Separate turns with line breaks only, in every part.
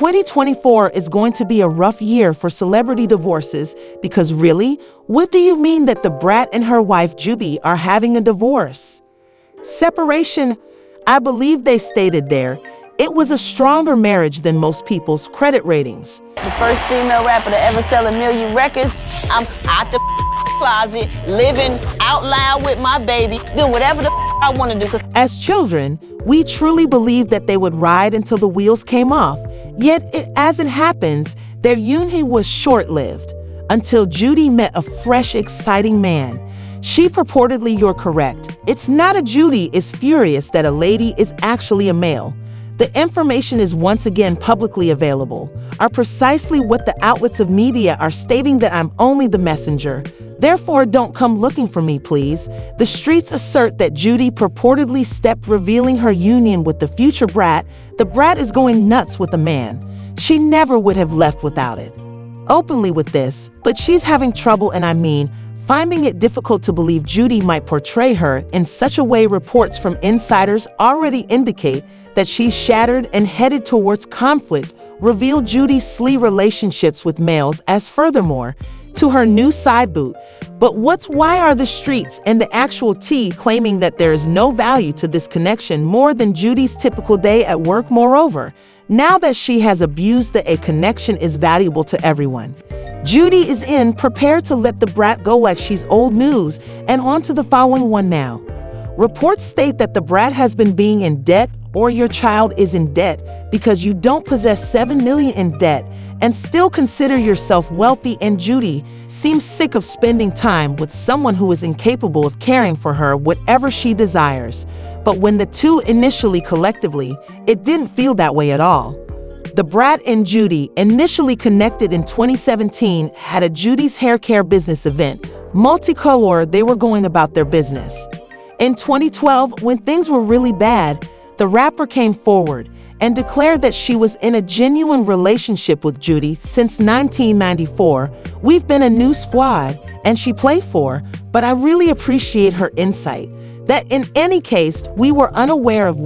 2024 is going to be a rough year for celebrity divorces because really, what do you mean that the Brat and her wife Judy are having a divorce? Separation, I believe they stated there, it was a stronger marriage than most people's credit ratings.
The first female rapper to ever sell 1 million records. I'm out the closet, living out loud with my baby, doing whatever the I want to do.
As children, we truly believed that they would ride until the wheels came off. Yet, as it happens, their union was short-lived until Judy met a fresh, exciting man. She purportedly, you're correct. It's not a Judy is furious that a lady is actually a male. The information is once again publicly available, are precisely what the outlets of media are stating that I'm only the messenger. Therefore, don't come looking for me, please. The streets assert that Judy purportedly stepped revealing her union with the future Brat. The Brat is going nuts with a man. She never would have left without it. Openly with this, but she's having trouble, and I mean, finding it difficult to believe Judy might portray her in such a way. Reports from insiders already indicate that she's shattered and headed towards conflict, reveal Judy's slee relationships with males as furthermore to her new side boot. But why are the streets and the actual T claiming that there is no value to this connection more than Judy's typical day at work? Moreover, now that she has abused that a connection is valuable to everyone, Judy is prepared to let the Brat go like she's old news. And on to the following one now. Reports state that the Brat has been being in debt, or your child is in debt because you don't possess $7 million in debt and still consider yourself wealthy, and Judy seems sick of spending time with someone who is incapable of caring for her whatever she desires. But when the two initially collectively, it didn't feel that way at all. The Brat and Judy initially connected in 2017, had a Judy's hair care business event. Multicolor, they were going about their business. In 2012, when things were really bad, the rapper came forward and declared that she was in a genuine relationship with Judy since 1994. We've been a new squad, and she played for, but I really appreciate her insight. That in any case, we were unaware of,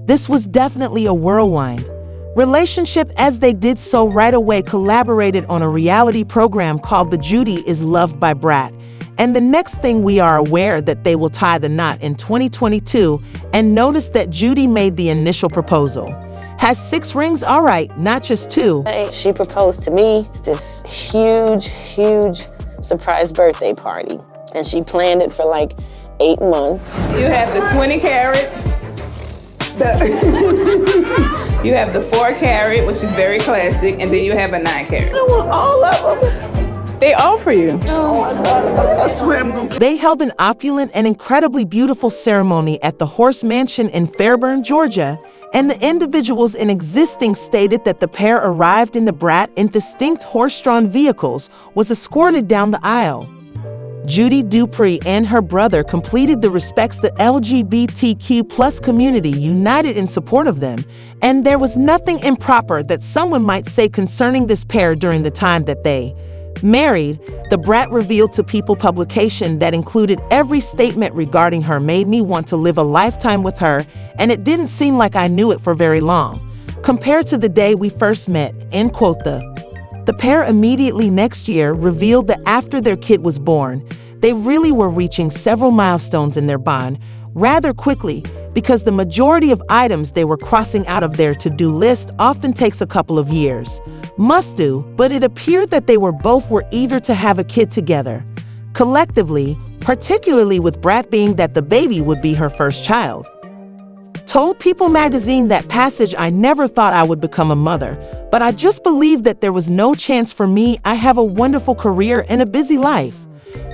this was definitely a whirlwind relationship, as they did so right away collaborated on a reality program called The Judy is Loved by Brat. And the next thing we are aware that they will tie the knot in 2022, and notice that Judy made the initial proposal. Has 6 rings, all right, not just 2.
She proposed to me. It's this huge, huge surprise birthday party. And she planned it for like 8 months.
You have the 20 carat. You have the 4 carat, which is very classic, and then you have a 9 carat. I want all of them. They all for you. Oh my God, I swear I'm going.
They held an opulent and incredibly beautiful ceremony at the Horse Mansion in Fairburn, Georgia, and the individuals in existing stated that the pair arrived in the Brat in distinct horse-drawn vehicles, was escorted down the aisle. Judy Dupree and her brother completed the respects the LGBTQ+ community united in support of them, and there was nothing improper that someone might say concerning this pair during the time that they married. The Brat revealed to People publication that included every statement regarding her made me want to live a lifetime with her, and it didn't seem like I knew it for very long. Compared to the day we first met, end quote. The pair immediately next year revealed that after their kid was born, they really were reaching several milestones in their bond rather quickly, because the majority of items they were crossing out of their to-do list often takes a couple of years. Must do, but it appeared that they were eager to have a kid together. Collectively, particularly with Brat being that the baby would be her first child. Told People magazine that passage, I never thought I would become a mother, but I just believed that there was no chance for me. I have a wonderful career and a busy life.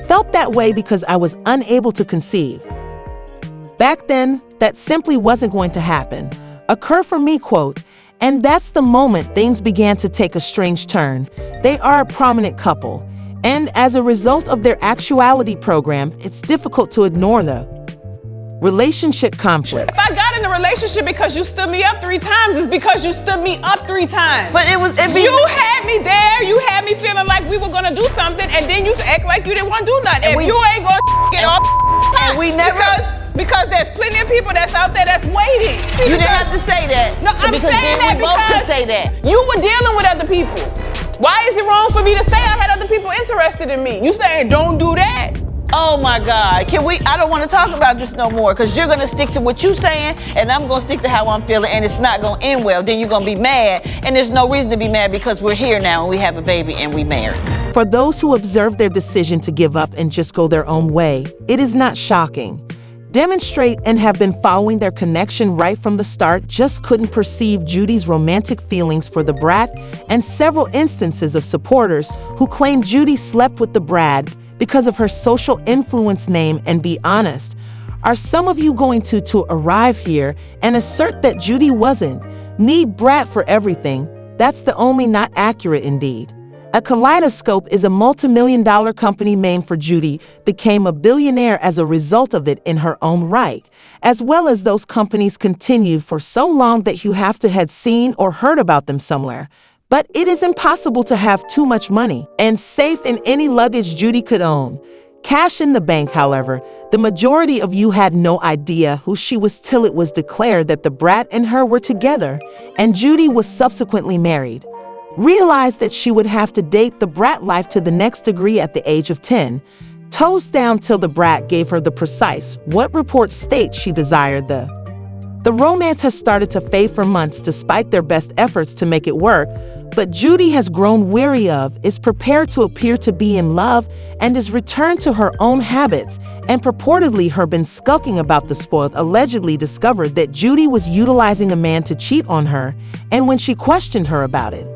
Felt that way because I was unable to conceive. Back then, that simply wasn't going to happen. Occur for me, quote, and that's the moment things began to take a strange turn. They are a prominent couple, and as a result of their actuality program, it's difficult to ignore the relationship conflicts.
If I got in a relationship because you stood me up 3 times, it's because you stood me up 3 times.
But you
had me there, you had me feeling like we were gonna do something, and then you act like you didn't want to do nothing. If you ain't gonna get off,
and we never.
Because there's plenty of people that's out there that's waiting.
You didn't have to say that.
No, I'm
because
saying
then
that
we both could
because
say that.
you were dealing with other people. Why is it wrong for me to say I had other people interested in me? You saying don't do that?
Oh my God, I don't want to talk about this no more because you're going to stick to what you're saying and I'm going to stick to how I'm feeling and it's not going to end well. Then you're going to be mad and there's no reason to be mad because we're here now and we have a baby and we married.
For those who observe their decision to give up and just go their own way, it is not shocking. Demonstrate and have been following their connection right from the start just couldn't perceive Judy's romantic feelings for the brat and several instances of supporters who claimed Judy slept with the brat because of her social influence name. And be honest, are some of you going to arrive here and assert that Judy wasn't? Need brat for everything? That's the only not accurate indeed. A Kaleidoscope is a multi-million-dollar company named for Judy, became a billionaire as a result of it in her own right, as well as those companies continued for so long that you have to had seen or heard about them somewhere. But it is impossible to have too much money and safe in any luggage Judy could own. Cash in the bank, however, the majority of you had no idea who she was till it was declared that the brat and her were together, and Judy was subsequently married. Realized that she would have to date the brat life to the next degree at the age of 10, toes down till the brat gave her the precise what reports state she desired the romance has started to fade for months despite their best efforts to make it work, but Judy has grown weary of, is prepared to appear to be in love, and is returned to her own habits, and purportedly her been skulking about the spoiled allegedly discovered that Judy was utilizing a man to cheat on her, and when she questioned her about it,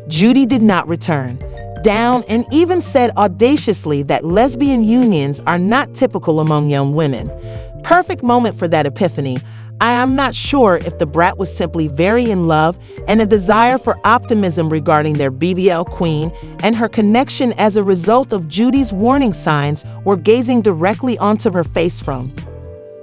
Judy did not return, down, and even said audaciously that lesbian unions are not typical among young women. Perfect moment for that epiphany. I am not sure if the brat was simply very in love and a desire for optimism regarding their BBL queen, and her connection as a result of Judy's warning signs were gazing directly onto her face from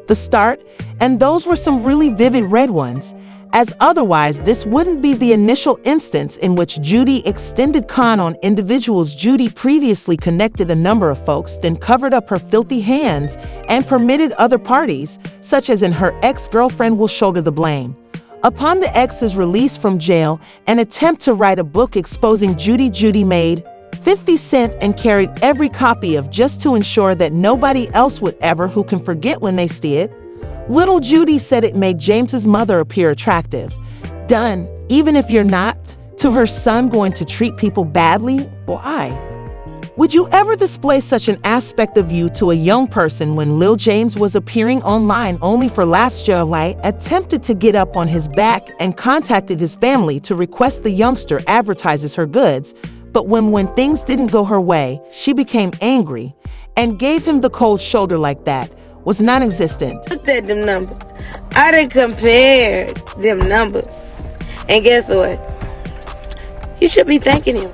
the start, and those were some really vivid red ones, as otherwise this wouldn't be the initial instance in which Judy extended con on individuals. Judy previously connected a number of folks, then covered up her filthy hands and permitted other parties, such as in her ex-girlfriend, will shoulder the blame. Upon the ex's release from jail, an attempt to write a book exposing Judy made 50 cents and carried every copy of just to ensure that nobody else would ever who can forget when they see it. Little Judy said it made James's mother appear attractive. Done, even if you're not, to her son going to treat people badly? Why? Would you ever display such an aspect of you to a young person when Lil James was appearing online only for laughs? July attempted to get up on his back and contacted his family to request the youngster advertises her goods, but when things didn't go her way, she became angry and gave him the cold shoulder like that. Was non-existent.
Looked at them numbers. I done compared them numbers. And guess what? You should be thanking him.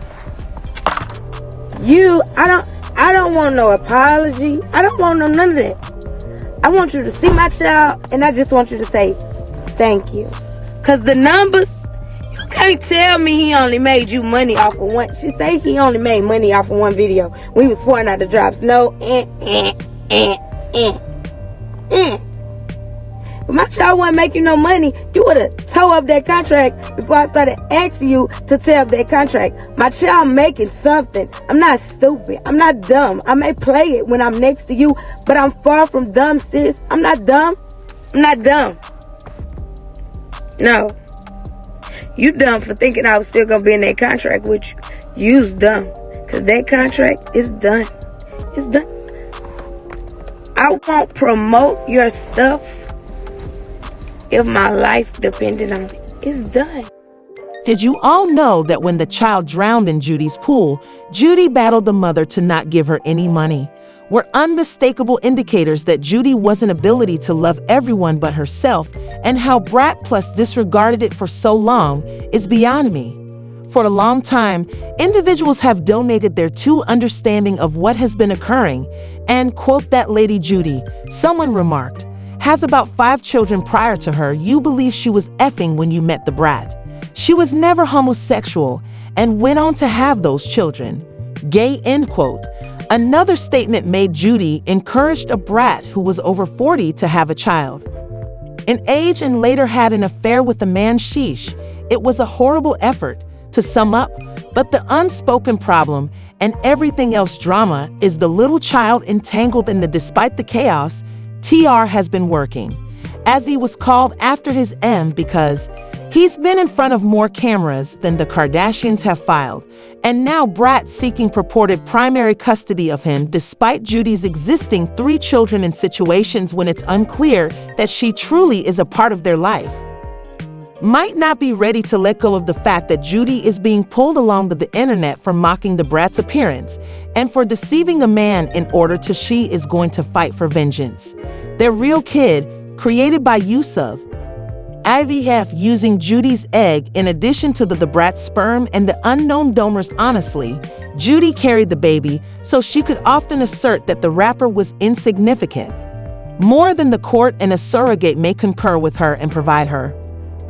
I don't want no apology. I don't want none of that. I want you to see my child, and I just want you to say thank you. Cause the numbers, you can't tell me he only made you money off of one. She say he only made money off of one video when he was pouring out the drops. No, If my child wasn't making no money, you would have tore up that contract before I started asking you to tear up that contract. My child making something. I'm not stupid. I'm not dumb. I may play it when I'm next to you, but I'm far from dumb, sis. I'm not dumb. I'm not dumb. No. You dumb for thinking I was still going to be in that contract with you. You's dumb. Because that contract is done. It's done. I won't promote your stuff if my life depended on it. It's done.
Did you all know that when the child drowned in Judy's pool, Judy battled the mother to not give her any money? Were unmistakable indicators that Judy wasn't ability to love everyone but herself, and how Brat Plus disregarded it for so long is beyond me. For a long time, individuals have donated their true understanding of what has been occurring, and, quote, that lady Judy, someone remarked, has about 5 children prior to her. You believe she was effing when you met the brat. She was never homosexual and went on to have those children. Gay, end quote. Another statement made Judy encouraged a brat who was over 40 to have a child. In age and later had an affair with a man. Sheesh, it was a horrible effort. To sum up, but the unspoken problem and everything else drama is the little child entangled in the despite the chaos, TR has been working, as he was called after his M because he's been in front of more cameras than the Kardashians have filed, and now Brat seeking purported primary custody of him despite Judy's existing 3 children in situations when it's unclear that she truly is a part of their life. Might not be ready to let go of the fact that Judy is being pulled along the internet for mocking the brat's appearance and for deceiving a man in order to she is going to fight for vengeance. Their real kid, created by use of IVF using Judy's egg in addition to the brat's sperm and the unknown donors. Honestly, Judy carried the baby so she could often assert that the rapper was insignificant. More than the court and a surrogate may concur with her and provide her.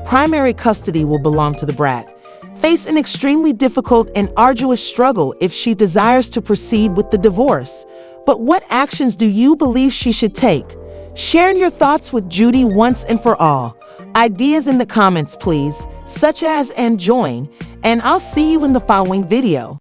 Primary custody will belong to the brat. Face an extremely difficult and arduous struggle if she desires to proceed with the divorce. But what actions do you believe she should take? Share your thoughts with Judy once and for all. Ideas in the comments, please, such as and join, and I'll see you in the following video.